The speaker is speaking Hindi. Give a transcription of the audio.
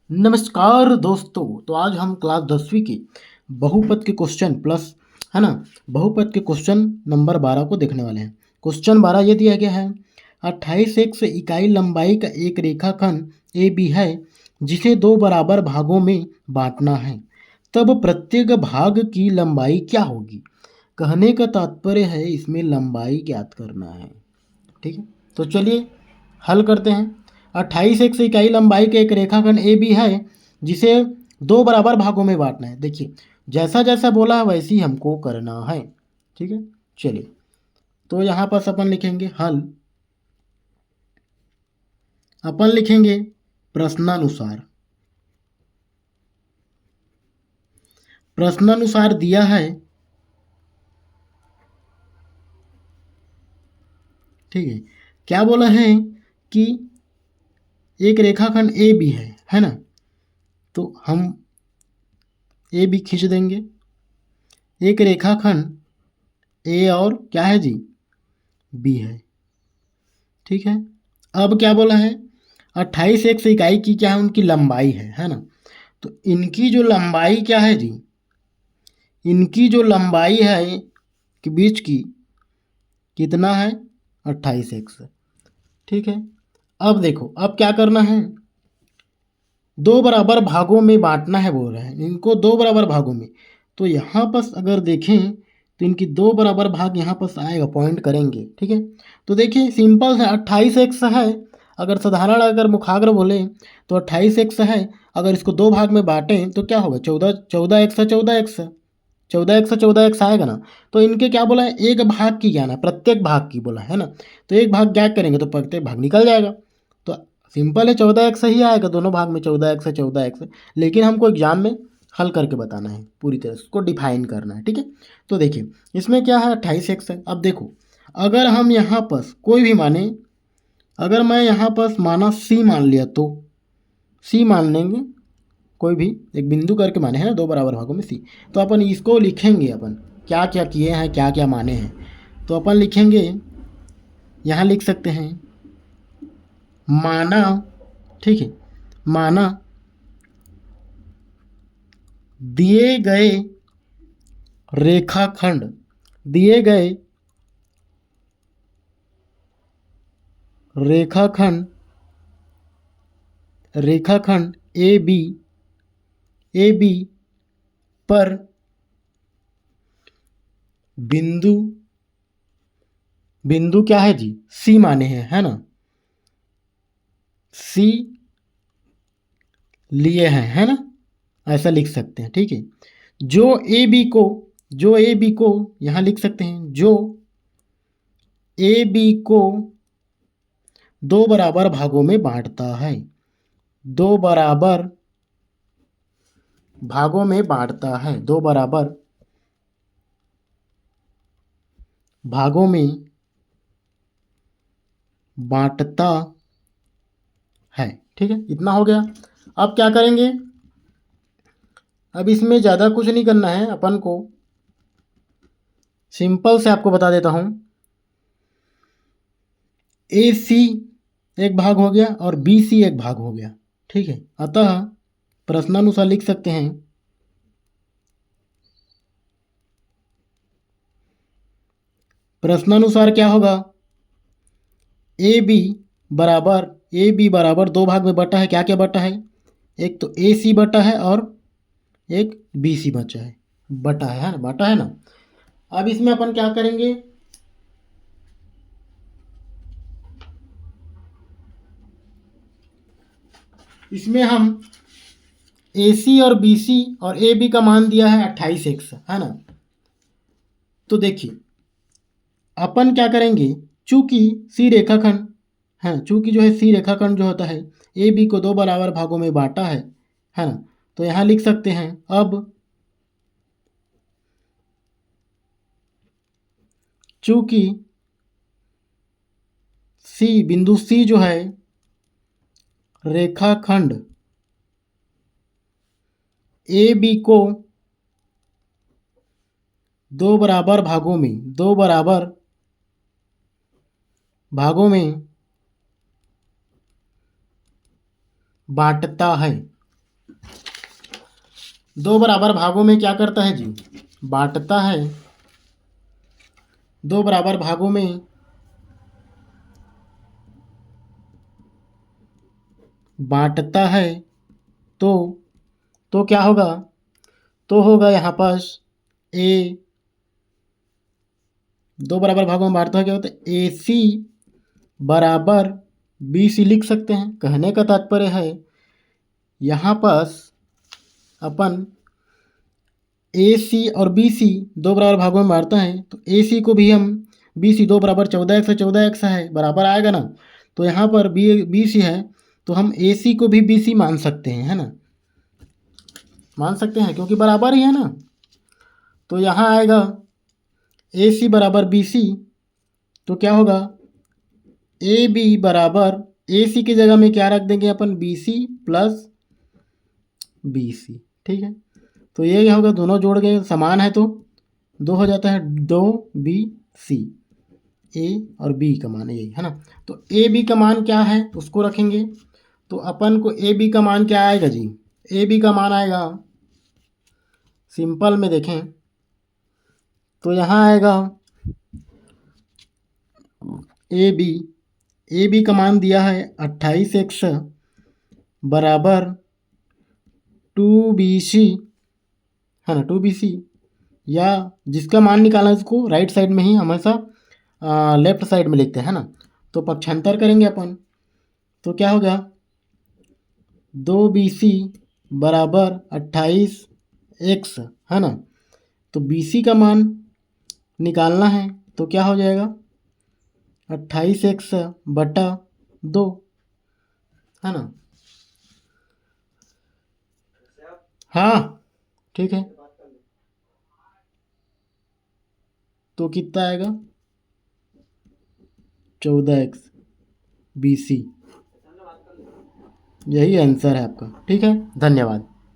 नमस्कार दोस्तों। तो आज हम क्लास 10वीं के बहुपद के क्वेश्चन प्लस है ना बहुपद के क्वेश्चन नंबर 12 को देखने वाले हैं। क्वेश्चन 12 ये दिया गया है 28 एक्स इकाई लंबाई का एक रेखाखंड ए बी है जिसे दो बराबर भागों में बांटना है, तब प्रत्येक भाग की लंबाई क्या होगी। कहने का तात्पर्य है इसमें लंबाई ज्ञात करना है। ठीक है, तो चलिए हल करते हैं। 28 एक्स इकाई लंबाई के एक रेखाखंड ए बी है जिसे दो बराबर भागों में बांटना है। देखिए जैसा जैसा बोला है वैसे ही हमको करना है। ठीक है, चलिए तो यहाँ पर अपन लिखेंगे हल। अपन लिखेंगे प्रश्नानुसार। प्रश्नानुसार दिया है, ठीक है, क्या बोला है कि एक रेखाखंड ए बी है ना, तो हम ए बी खींच देंगे। एक रेखाखंड ए और क्या है जी, बी है। ठीक है, अब क्या बोला है 28 एक्स इकाई की क्या है, उनकी लंबाई है ना। तो इनकी जो लंबाई क्या है जी, इनकी जो लंबाई है कि बीच की कितना है 28 एक्स। ठीक है, अब देखो अब क्या करना है, दो बराबर भागों में बांटना है बोल रहे हैं इनको, दो बराबर भागों में। तो यहाँ पर अगर देखें तो इनकी दो बराबर भाग यहाँ पर आएगा, पॉइंट करेंगे। ठीक है, तो देखिए सिंपल है, 28 एक्स है, अगर साधारण अगर मुखाग्र बोले तो 28 एक्स है, अगर इसको दो भाग में बांटें तो क्या होगा, 14 एक्स है, 14 एक्स आएगा ना। तो इनके क्या बोला है, एक भाग की ज्ञान है, प्रत्येक भाग की बोला है ना। तो एक भाग ज्ञात करेंगे तो प्रत्येक भाग निकल जाएगा। तो सिंपल है, 14 एक्स ही आएगा, दोनों भाग में 14 एक्स है, 14 एक्स है। लेकिन हमको एग्जाम में हल करके बताना है, पूरी तरह से उसको डिफाइन करना है। ठीक है, तो देखिए इसमें क्या है 28 एक्स है। अब देखो अगर हम यहाँ पर कोई भी माने, अगर मैं यहाँ पर माना सी मान लिया तो सी मान लेंगे, कोई भी एक बिंदु करके माने हैं दो बराबर भागों में सी। तो अपन इसको लिखेंगे, अपन क्या क्या किए हैं, क्या क्या माने हैं। तो अपन लिखेंगे, यहाँ लिख सकते हैं माना। ठीक है, माना दिए गए रेखाखंड, दिए गए रेखाखंड रेखाखंड ए बी पर बिंदु बिंदु क्या है जी, सी माने हैं, है ना, सी लिए हैं, है ना, ऐसा लिख सकते हैं। ठीक है, जो ए बी को यहाँ लिख सकते हैं, जो ए बी को दो बराबर भागों में बांटता है, दो बराबर भागों में बांटता है, दो बराबर भागों में बांटता है। ठीक है, इतना हो गया। अब क्या करेंगे, अब इसमें ज़्यादा कुछ नहीं करना है अपन को, सिंपल से आपको बता देता हूँ। ए सी एक भाग हो गया और बी सी एक भाग हो गया। ठीक है, अतः प्रश्नानुसार लिख सकते हैं, प्रश्नानुसार क्या होगा, ए बी बराबर दो भाग में बटा है, क्या क्या बटा है, एक तो ए सी बटा है और एक बी सी बचा है, बटा है ना, बटा है ना। अब इसमें अपन क्या करेंगे, इसमें हम ए सी और बी सी और ए बी का मान दिया है 28 एक्स, है ना। तो देखिए अपन क्या करेंगे, चूंकि सी रेखाखंड है, चूंकि जो है सी रेखाखंड जो होता है ए बी को दो बराबर भागों में बांटा है ना। तो यहाँ लिख सकते हैं, अब चूंकि सी बिंदु सी जो है रेखाखंड ए बी को दो बराबर भागों में बांटता है, दो बराबर भागों में क्या करता है जी, बांटता है। दो बराबर भागों में बांटता है तो क्या होगा, तो होगा यहाँ पास ए, दो बराबर भागों में बांटता है क्या होता है, ए सी बराबर बी सी लिख सकते हैं। कहने का तात्पर्य है यहाँ पास अपन ए सी और बी सी दो बराबर भागों में बांटता है, तो ए सी को भी हम बी सी दो बराबर 14x है, 14x है, बराबर आएगा ना। तो यहाँ पर बी सी है तो हम ए सी को भी बी सी मान सकते हैं, है ना, मान सकते हैं क्योंकि बराबर ही है ना। तो यहाँ आएगा ए सी बराबर बी सी, तो क्या होगा ए बी बराबर ए सी की जगह में क्या रख देंगे अपन, B C plus B C, ठीक है। तो ये क्या होगा, दोनों जोड़ गए समान है तो दो हो जाता है, दो बी सी, ए और बी का मान यही है ना। तो ए बी का मान क्या है उसको रखेंगे, तो अपन को ए बी का मान क्या आएगा जी, ए बी का मान आएगा सिंपल में देखें तो यहाँ आएगा ए बी का मान दिया है 28x बराबर 2BC, है ना, 2BC, या जिसका मान निकालना है उसको राइट साइड में ही हमेशा लेफ्ट साइड में लिखते हैं, है ना। तो पक्षांतर करेंगे अपन तो क्या होगा, 2BC बराबर 28x, है ना। तो BC का मान निकालना है तो क्या हो जाएगा, 28x बटा 2, है ना। हाँ ठीक है, तो कितना आएगा 14x BC, यही आंसर है आपका, ठीक है, धन्यवाद।